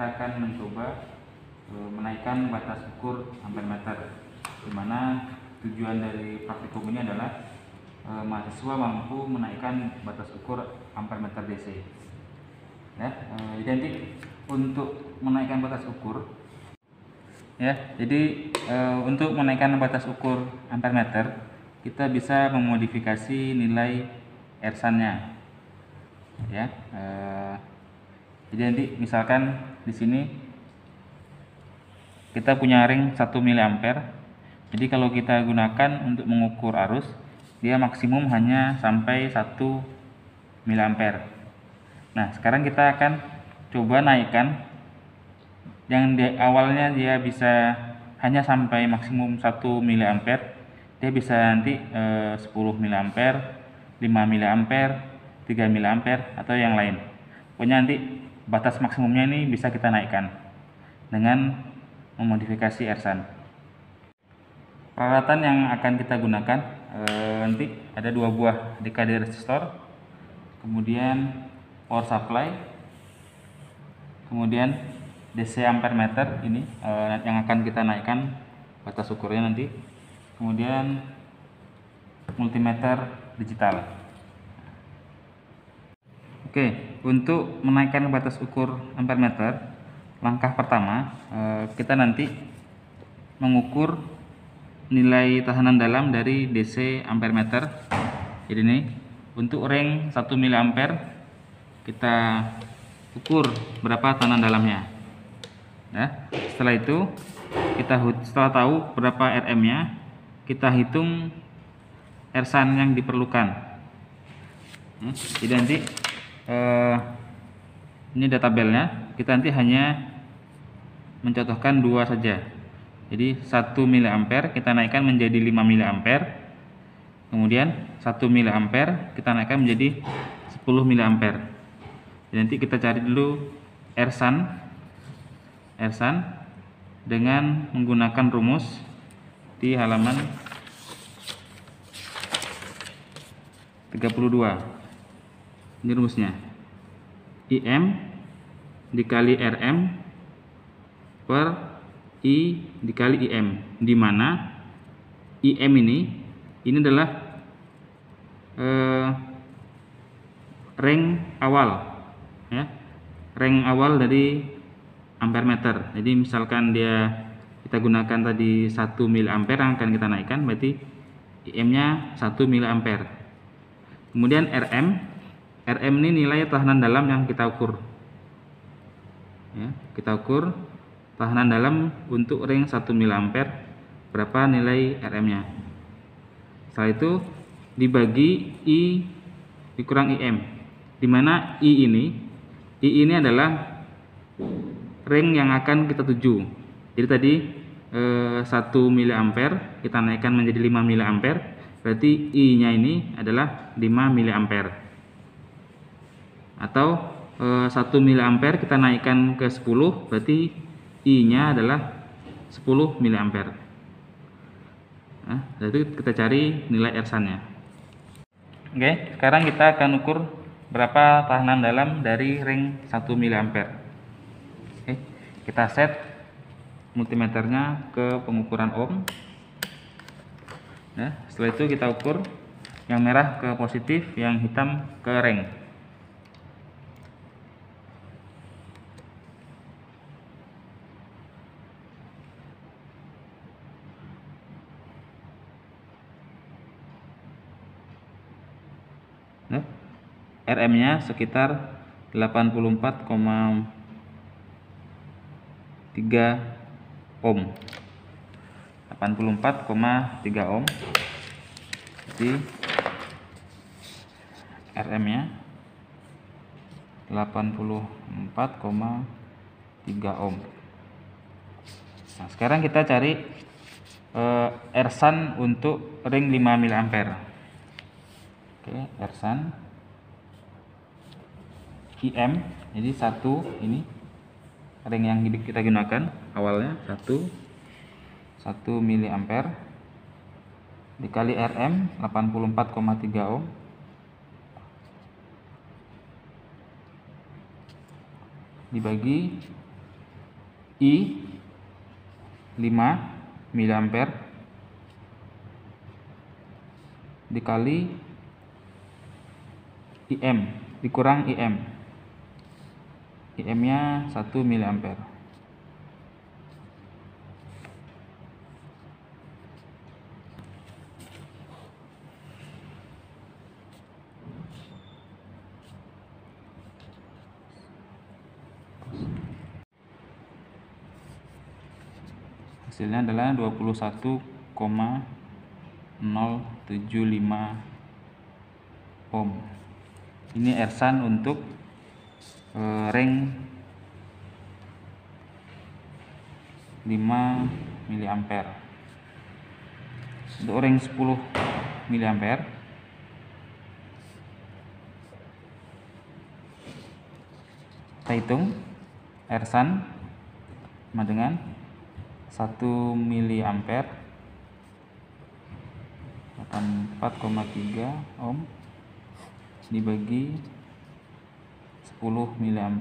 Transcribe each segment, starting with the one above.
kita akan mencoba menaikkan batas ukur ampere meter, dimana tujuan dari praktikum ini adalah mahasiswa mampu menaikkan batas ukur ampere meter DC. Ya, jadi untuk menaikkan batas ukur, ya, jadi untuk menaikkan batas ukur ampere meter, kita bisa memodifikasi nilai ersannya. Ya, jadi nanti misalkan di sini kita punya ring 1 mA. Jadi kalau kita gunakan untuk mengukur arus, dia maksimum hanya sampai 1 mA. Nah, sekarang kita akan coba naikkan yang di awalnya dia bisa hanya sampai maksimum 1 mA, dia bisa nanti 10 mA, 5 mA, 3 mA atau yang lain. Pokoknya nanti batas maksimumnya ini bisa kita naikkan dengan memodifikasi ersan. Peralatan yang akan kita gunakan nanti ada 2 buah DKD resistor, kemudian power supply, kemudian DC ampere meter ini yang akan kita naikkan batas ukurnya nanti, kemudian multimeter digital. Oke, untuk menaikkan batas ukur ampere meter, langkah pertama kita nanti mengukur nilai tahanan dalam dari DC ampere meter. Jadi ini untuk ring 1 mA kita ukur berapa tahanan dalamnya. Ya, setelah itu setelah tahu berapa RM-nya, kita hitung ersan yang diperlukan. Jadi nanti ini ada tabelnya. Kita nanti hanya mencontohkan 2 saja. Jadi 1 mA kita naikkan menjadi 5 mA. Kemudian 1 mA kita naikkan menjadi 10 mA. Jadi nanti kita cari dulu ersan dengan menggunakan rumus di halaman 32. Ini rumusnya. IM dikali RM per I dikali IM, di mana IM ini adalah ring awal, ya, ring awal dari ampere meter. Jadi misalkan kita gunakan tadi 1 mA yang akan kita naikkan, berarti IM-nya 1 mA. Kemudian RM ini nilai tahanan dalam yang kita ukur. Ya, kita ukur tahanan dalam untuk ring 1 mA berapa nilai RM-nya. Setelah itu dibagi I dikurang IM, di mana I ini adalah ring yang akan kita tuju. Jadi tadi 1 mA kita naikkan menjadi 5 mA, berarti I-nya ini adalah 5 mA. Atau 1 mA kita naikkan ke 10, berarti I-nya adalah 10 mA. Nah, itu kita cari nilai ersannya. Oke, sekarang kita akan ukur berapa tahanan dalam dari ring 1 mA. Oke, kita set multimeternya ke pengukuran ohm. Nah, setelah itu kita ukur yang merah ke positif, yang hitam ke ring. Nah, RM-nya sekitar 84,3 ohm. 84,3 ohm. Jadi RM-nya 84,3 ohm. Nah, sekarang kita cari ersan untuk ring 5 mA. Oke, ersan IM, jadi 1 ini ring yang kita gunakan awalnya 1 mA dikali RM 84,3 ohm dibagi I 5 mA dikali IM dikurang IM. IM-nya 1 mA. Hasilnya adalah 21,075 ohm. Ini ersan untuk ring 5 mA. Untuk ring 10 mA kita hitung ersan sama dengan 1 mA 84,3 ohm dibagi 10 mA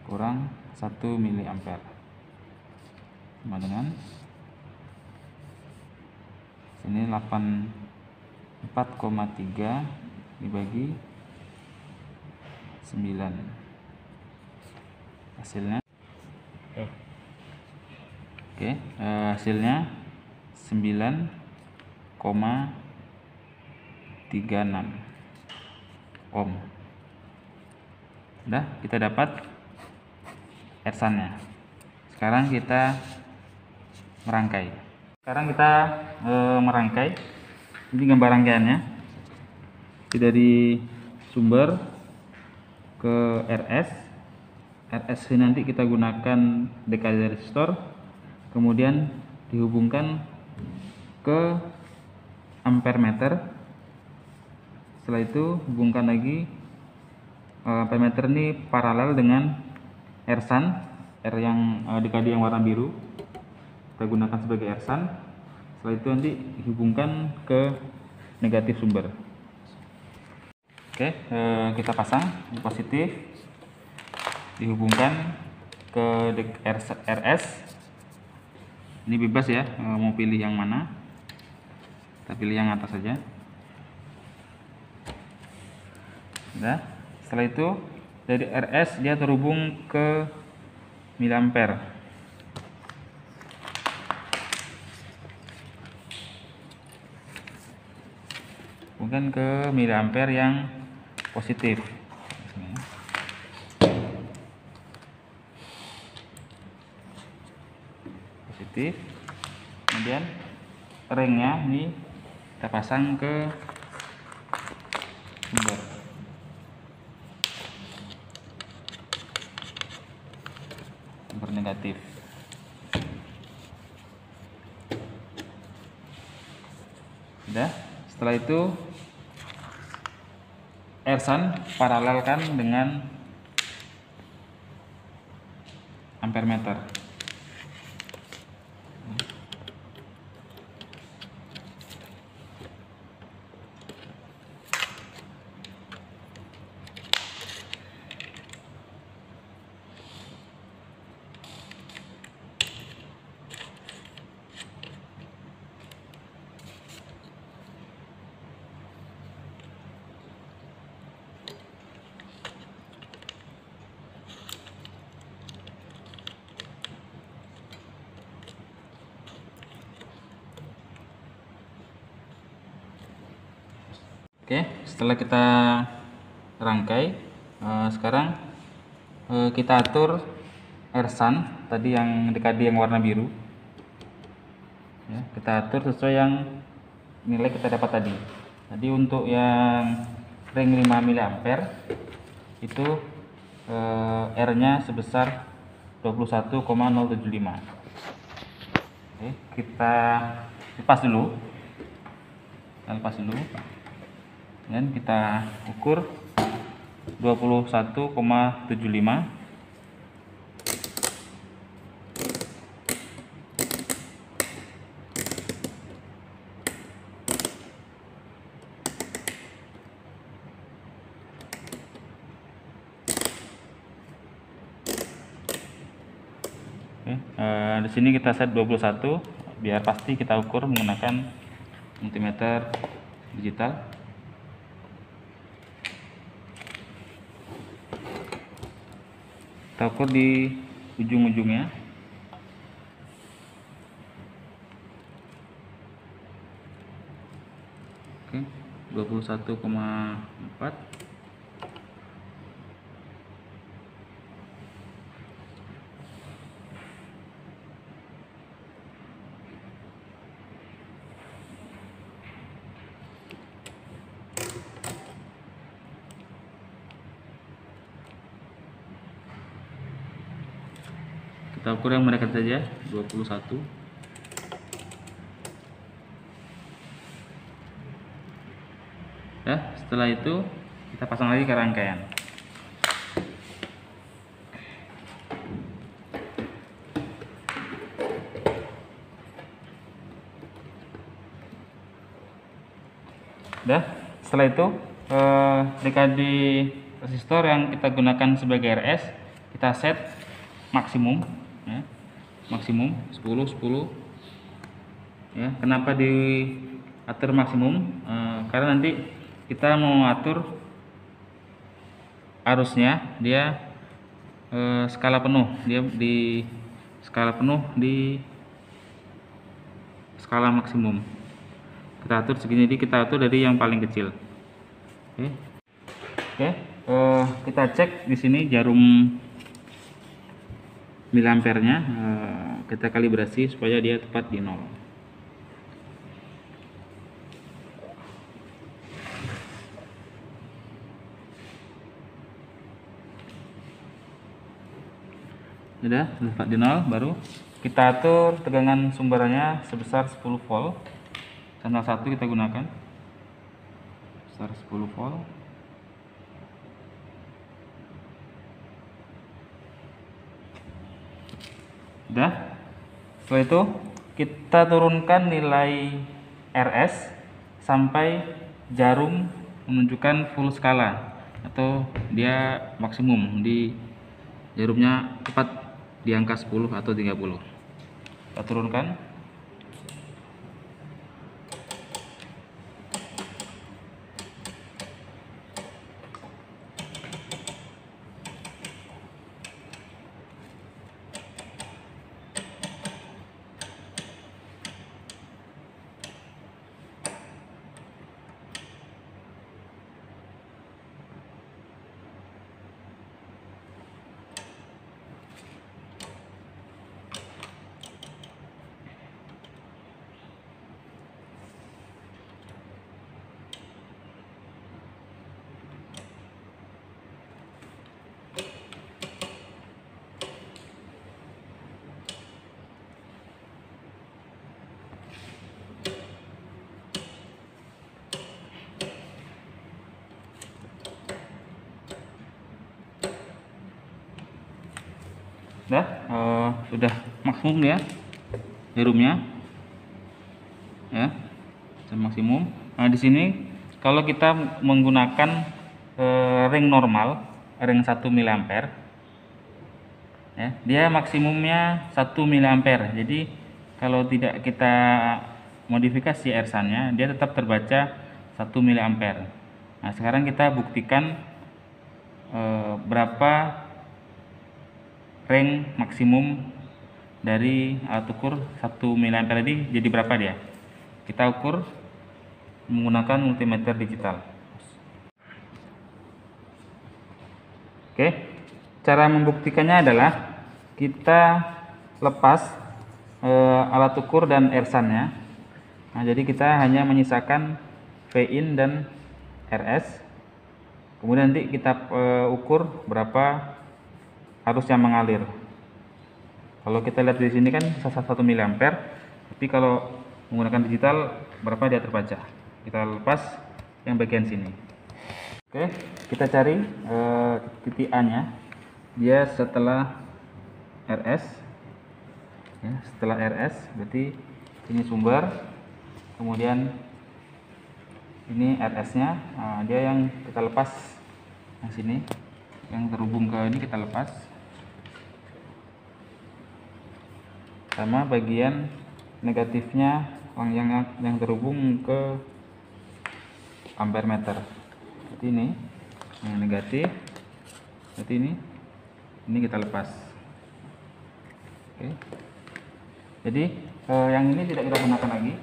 kurang 1 mA sama dengan sini 84,3 dibagi 9. Hasilnya hasilnya 9,36 ohm. Udah, kita dapat ersannya. Sekarang kita merangkai. Merangkai. Ini gambar rangkaiannya. Dari sumber ke RS. RS ini nanti kita gunakan dekade resistor, kemudian dihubungkan ke ampere meter. Setelah itu hubungkan lagi ampere meter ini paralel dengan ersan, R yang dekade yang warna biru kita gunakan sebagai ersan. Setelah itu nanti dihubungkan ke negatif sumber. Oke, kita pasang di positif, dihubungkan ke RS. Ini bebas ya, mau pilih yang mana, kita pilih yang atas saja. Nah, setelah itu dari RS dia terhubung ke miliampere. Hubungkan ke miliampere yang positif. Kemudian ringnya ini kita pasang ke sumber negatif. Sudah, setelah itu ersan paralelkan dengan ampere meter. Oke, setelah kita rangkai, sekarang kita atur ersan tadi yang dekade yang warna biru. Ya, kita atur sesuai yang nilai kita dapat tadi. Jadi untuk yang ring 5 mA itu R-nya sebesar 21,075. Oke, kita lepas dulu. Dan kita ukur 21,75. Oke, di sini kita set 21 biar pasti kita ukur menggunakan multimeter digital. Kita ukur di ujung-ujungnya. Oke, 21,4. Kita ukur yang mendekat saja, 21. Ya, setelah itu kita pasang lagi ke rangkaian. Udah, setelah itu DKD resistor yang kita gunakan sebagai RS kita set maksimum, ya, maksimum 10 ya. Kenapa diatur maksimum? Karena nanti kita mau atur arusnya, dia skala penuh, dia di skala penuh di skala maksimum. Kita atur segini, jadi kita atur dari yang paling kecil. Oke, kita cek di sini jarum miliampernya, kita kalibrasi supaya dia tepat di 0. Sudah tepat di 0, baru kita atur tegangan sumbernya sebesar 10 volt. Channel 1 kita gunakan sebesar 10 volt. Udah, setelah itu kita turunkan nilai RS sampai jarum menunjukkan full skala atau dia maksimum, di jarumnya tepat di angka 10 atau 30. Kita turunkan. Sudah maksimum ya jarumnya, ya, maksimum. Nah, di sini kalau kita menggunakan ring normal, ring 1 mA, ya, dia maksimumnya 1 mA. Jadi kalau tidak kita modifikasi ersannya, dia tetap terbaca 1 mA. Nah, sekarang kita buktikan berapa ring maksimum dari alat ukur 1 mA tadi, jadi berapa dia. Kita ukur menggunakan multimeter digital. Oke, cara membuktikannya adalah kita lepas alat ukur dan ersannya. Nah, jadi kita hanya menyisakan Vin dan RS. Kemudian nanti kita ukur berapa arus yang mengalir. Kalau kita lihat di sini kan 1 mA, tapi kalau menggunakan digital berapa dia terbaca. Kita lepas yang bagian sini. Oke, kita cari titik A-nya. Dia setelah RS, ya, setelah RS berarti ini sumber, kemudian ini RS-nya. Nah, dia yang kita lepas yang sini, yang terhubung ke ini kita lepas. sama bagian negatifnya yang terhubung ke ampere meter. Seperti ini yang negatif, seperti ini kita lepas. Oke. Jadi yang ini tidak kita gunakan lagi.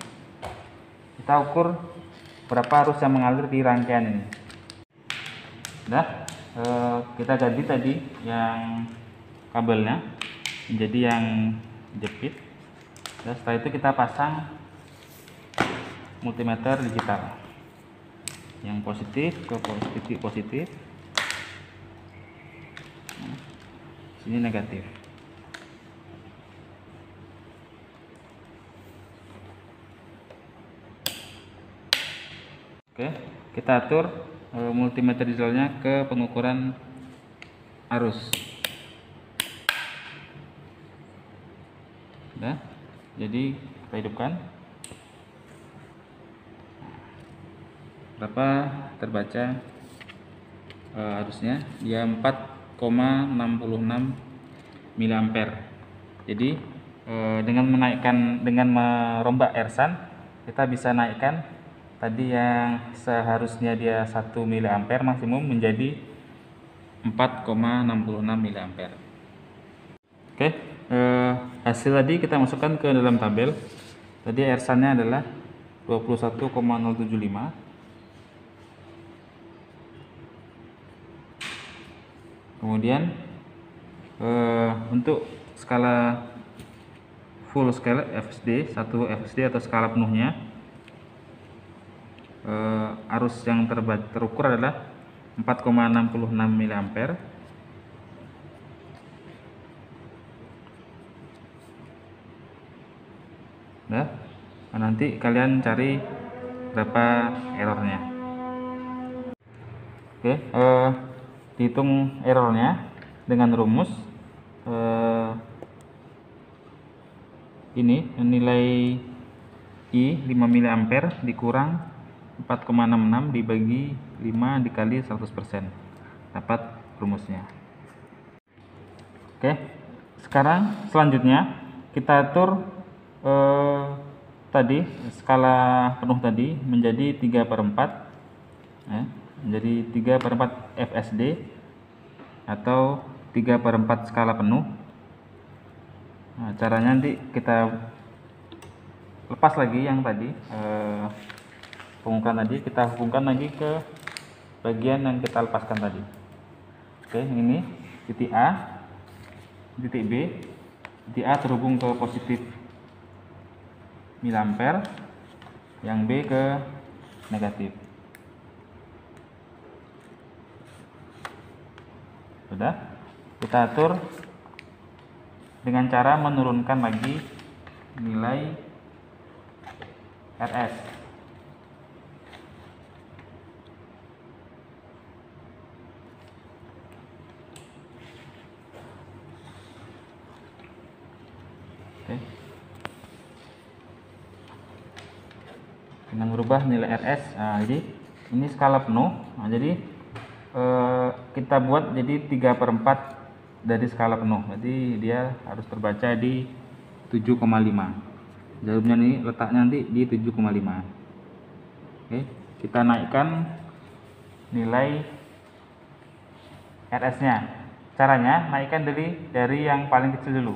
Kita ukur berapa arus yang mengalir di rangkaian ini. Sudah, kita ganti tadi yang kabelnya menjadi yang jepit. Dan setelah itu kita pasang multimeter digital yang positif ke positif, sini negatif. Oke, kita atur multimeter digitalnya ke pengukuran arus. Nah, jadi kita hidupkan. Berapa terbaca arusnya? Dia 4,66 mA. Jadi dengan merombak ersan, kita bisa naikkan tadi yang seharusnya dia 1 mA maksimum menjadi 4,66 mA. Oke, hasil tadi kita masukkan ke dalam tabel. Tadi ersannya adalah 21,075. Kemudian untuk skala full scale FSD, 1 FSD atau skala penuhnya, arus yang terukur adalah 4,66 mA. Nah, nanti kalian cari berapa errornya. Oke, dihitung errornya dengan rumus ini nilai I 5 mA dikurang 4,66 dibagi 5 dikali 100%, dapat rumusnya. Oke, sekarang selanjutnya kita atur tadi skala penuh tadi menjadi 3/4 ya, menjadi 3/4 FSD atau 3/4 skala penuh. Nah, caranya nanti kita lepas lagi yang tadi pengukuran tadi, kita hubungkan lagi ke bagian yang kita lepaskan tadi. Oke, ini titik A, titik B. Titik A terhubung ke positif miliampere, yang B ke negatif. Sudah, kita atur dengan cara menurunkan lagi nilai RS. Oke. Dengan merubah nilai RS. Nah, jadi ini skala penuh. Nah, jadi kita buat jadi 3/4 dari skala penuh. Jadi dia harus terbaca di 7,5. Jarumnya nih letaknya nanti di 7,5. Oke, kita naikkan nilai RS-nya. Caranya naikkan dari yang paling kecil dulu.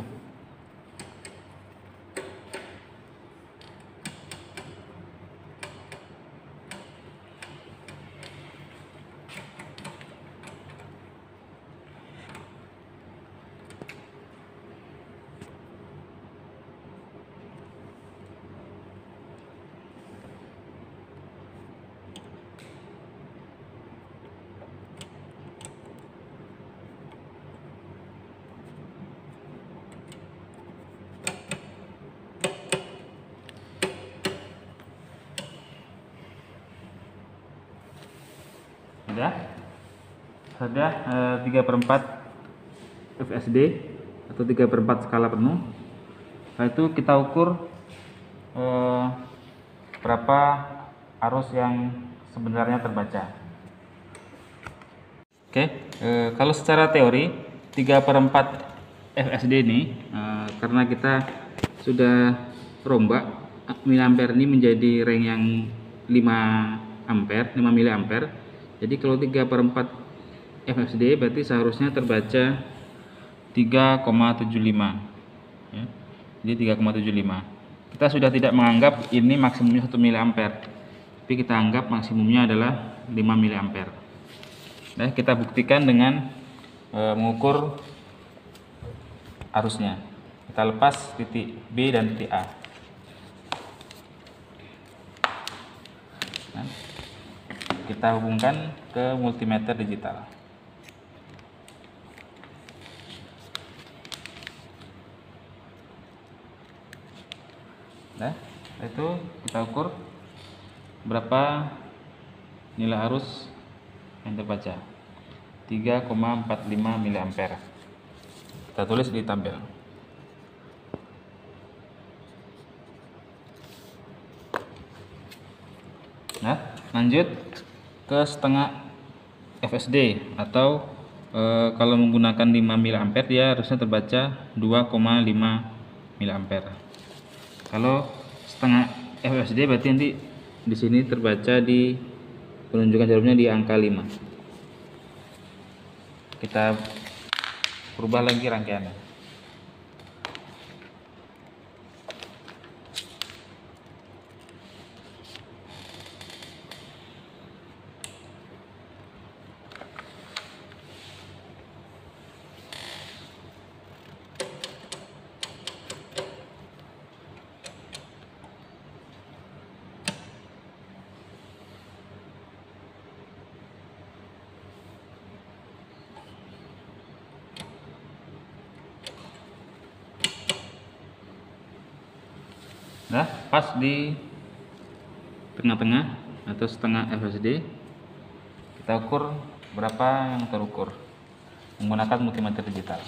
Sudah 3/4 FSD atau 3/4 skala penuh. Setelah itu kita ukur berapa arus yang sebenarnya terbaca. Oke, kalau secara teori 3/4 FSD ini karena kita sudah rombak miliampere ini menjadi rank yang 5 miliampere. Jadi kalau 3/4 FSD berarti seharusnya terbaca 3,75 ya. Jadi 3,75. Kita sudah tidak menganggap ini maksimumnya 1 miliampere, tapi kita anggap maksimumnya adalah 5 miliampere. Nah, kita buktikan dengan mengukur arusnya. Kita lepas titik B dan titik A. Nah, kita hubungkan ke multimeter digital. Nah, itu kita ukur berapa nilai arus yang terbaca, 3,45 miliampere. Kita tulis di tabel. Nah, lanjut ke setengah FSD atau kalau menggunakan 5 miliampere dia harusnya terbaca 2,5 miliampere. Kalau setengah FSD berarti nanti di sini terbaca di penunjukan jarumnya di angka 5. Kita rubah lagi rangkaiannya. Nah, pas di tengah-tengah atau setengah FSD, kita ukur berapa yang terukur menggunakan multimeter digital.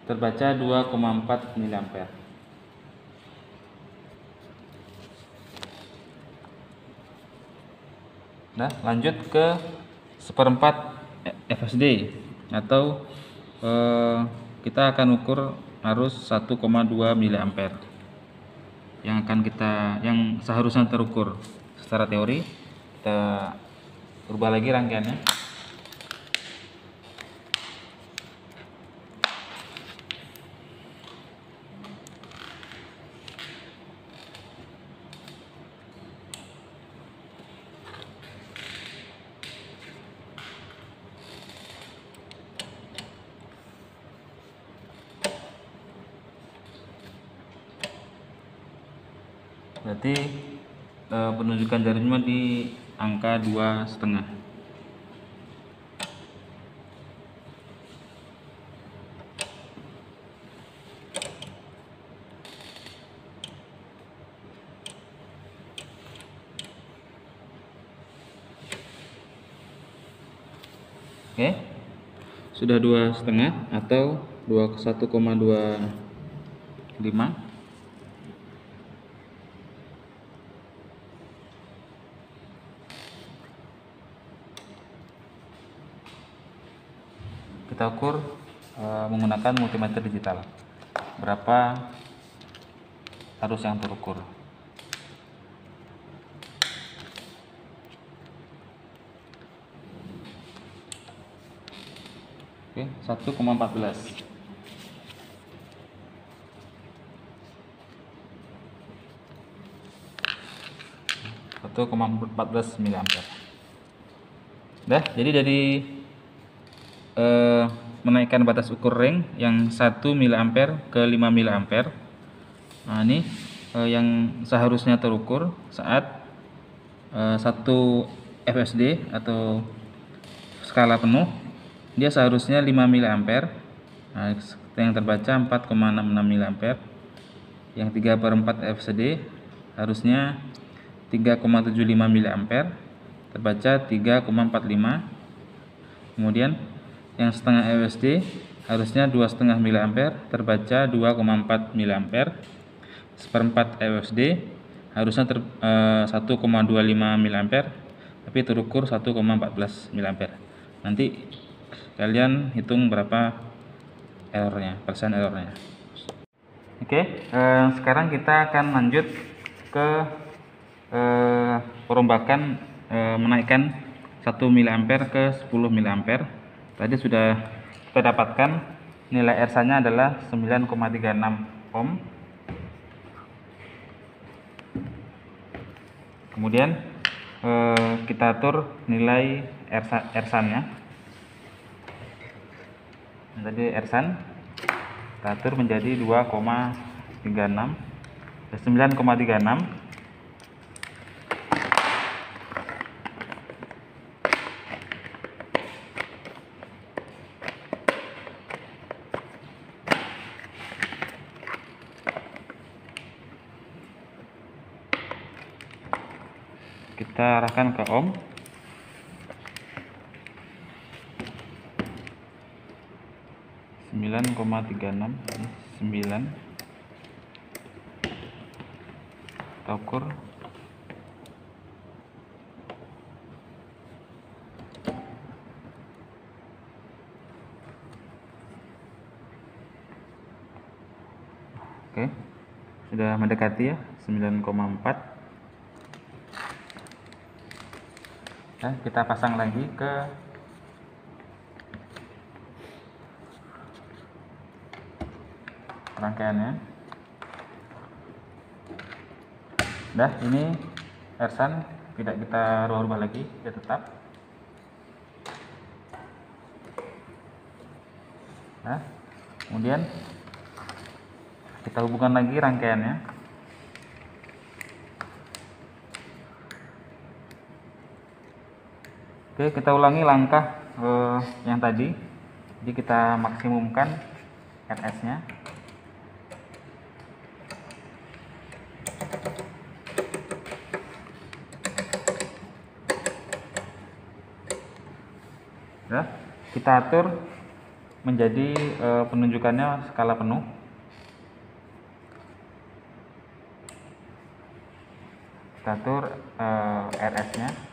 Terbaca 2,4 miliampere. Nah, lanjut ke 1/4 FSD atau kita akan ukur arus 1,2 miliampere yang seharusnya terukur secara teori. Kita rubah lagi rangkaiannya. Berarti penunjukan jarumnya di angka 2,5. Oke, sudah 2,5 atau 1,25. Kita ukur menggunakan multimeter digital berapa arus yang terukur. Oke, 1,14. miliampere. Nah, jadi dari menaikkan batas ukur ring yang 1 miliampere ke 5 miliampere. Nah, ini yang seharusnya terukur saat 1 FSD atau skala penuh, dia seharusnya 5 miliampere. Nah, yang terbaca 4,66 miliampere. Yang 3/4 FSD harusnya 3,75 miliampere, terbaca 3,45. Kemudian yang setengah FSD harusnya 2,5 miliampere, terbaca 2,4 miliampere. 1/4 FSD harusnya 1,25 mA, tapi terukur 1,14 mA. Nanti kalian hitung berapa errornya, persen errornya. Oke, sekarang kita akan lanjut ke perombakan menaikkan 1 mA ke 10 mA. Tadi sudah kita dapatkan nilai RSA-nya adalah 9,36 ohm. Kemudian kita atur nilai RSAN-nya. Tadi RSAN kita atur menjadi 2,36, 9,36. Kita arahkan ke ohm. Sembilan koma 36, 9 kita ukur. Oke, sudah mendekati ya, 9,4. Nah, kita pasang lagi ke rangkaiannya. Nah, ini RSAN tidak kita rubah-rubah lagi, dia tetap. Nah, kemudian kita hubungkan lagi rangkaiannya. Oke, kita ulangi langkah yang tadi. Jadi kita maksimumkan RS-nya. Ya, kita atur menjadi penunjukannya skala penuh. Kita atur RS-nya.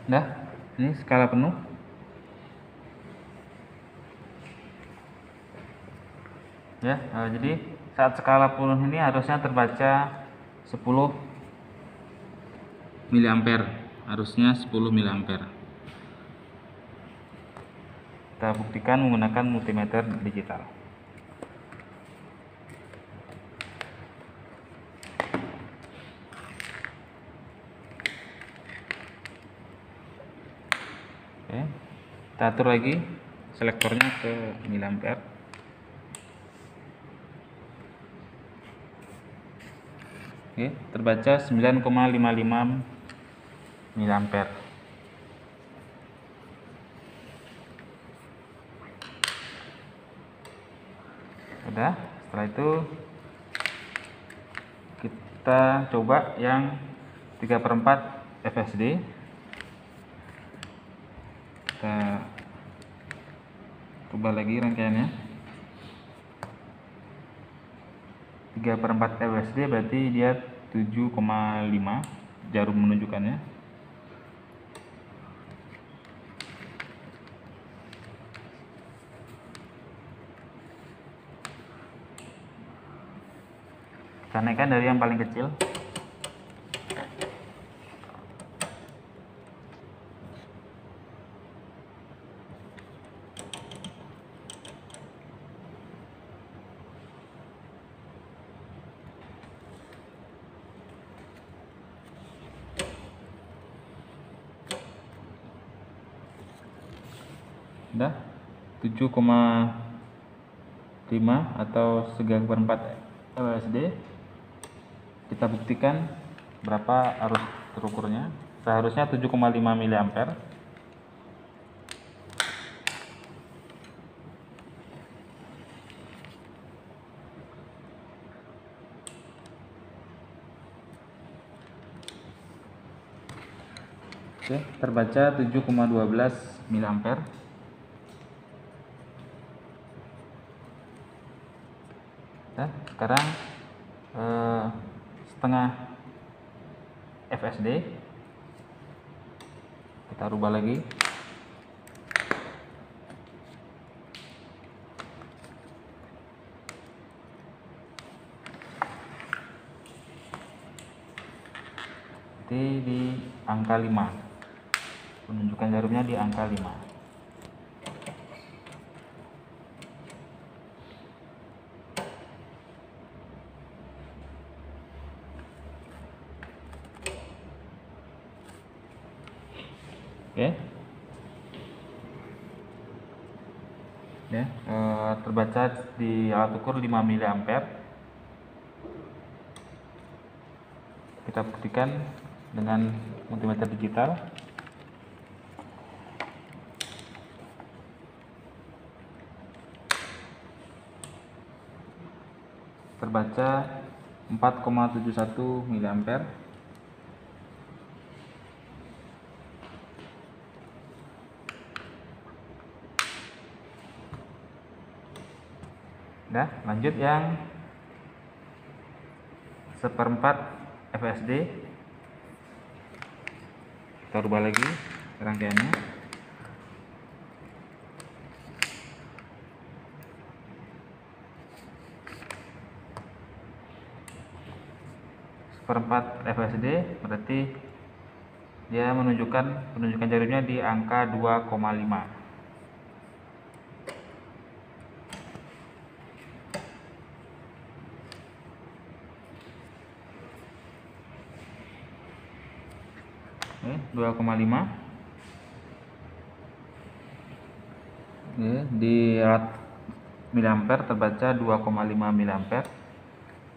Nah, ini skala penuh. Ya, jadi saat skala penuh ini harusnya terbaca 10 mA, harusnya 10 mA. Kita buktikan menggunakan multimeter digital. Oke, kita atur lagi selektornya ke miliampere. Oke, terbaca 9,55 miliampere. Sudah, setelah itu kita coba yang 3/4 FSD. Kita coba lagi rangkaiannya. 3/4 FSD berarti dia 7,5 jarum menunjukkannya. Kita naikkan dari yang paling kecil. Udah 7,5 5 atau 3/4 LSD. Kita buktikan berapa arus terukurnya. Seharusnya 7,5 mA. Oke, terbaca 7,12 mA. Ya, sekarang setengah FSD kita rubah lagi. Nanti di angka 5, menunjukkan jarumnya di angka 5. Oke. Ya, terbaca di alat ukur 5 mA. Kita buktikan dengan multimeter digital. Terbaca 4,71 mA. Nah, lanjut yang 1/4 FSD. Kita rubah lagi rangkaiannya. Seperempat FSD berarti dia menunjukkan jarumnya di angka 2,5. Oke, 2,5. Di alat miliampere terbaca 2,5 mA.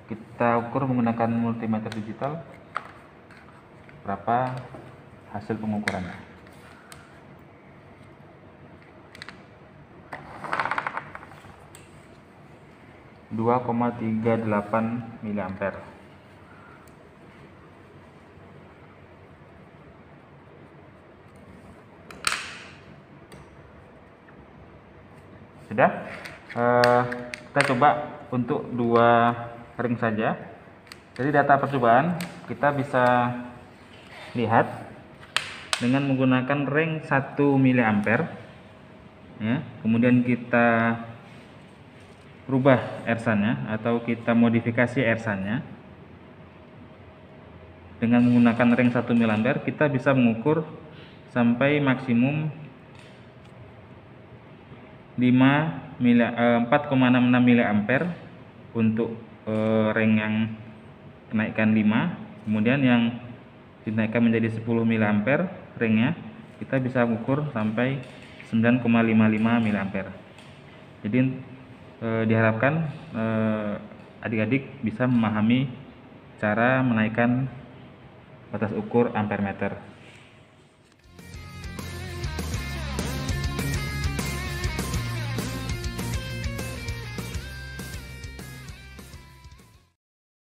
Kita ukur menggunakan multimeter digital berapa hasil pengukurannya. 2,38 mA. Sudah. Kita coba untuk 2 ring saja. Jadi data percobaan kita bisa lihat dengan menggunakan ring 1 mA. Ya, kemudian kita rubah ersannya atau kita modifikasi ersannya. Dengan menggunakan ring 1 mA kita bisa mengukur sampai maksimum 4,66 mA untuk ring yang kenaikan 5. Kemudian yang dinaikkan menjadi 10 mA ringnya kita bisa mengukur sampai 9,55 mA. Jadi diharapkan adik-adik bisa memahami cara menaikkan batas ukur ampere meter.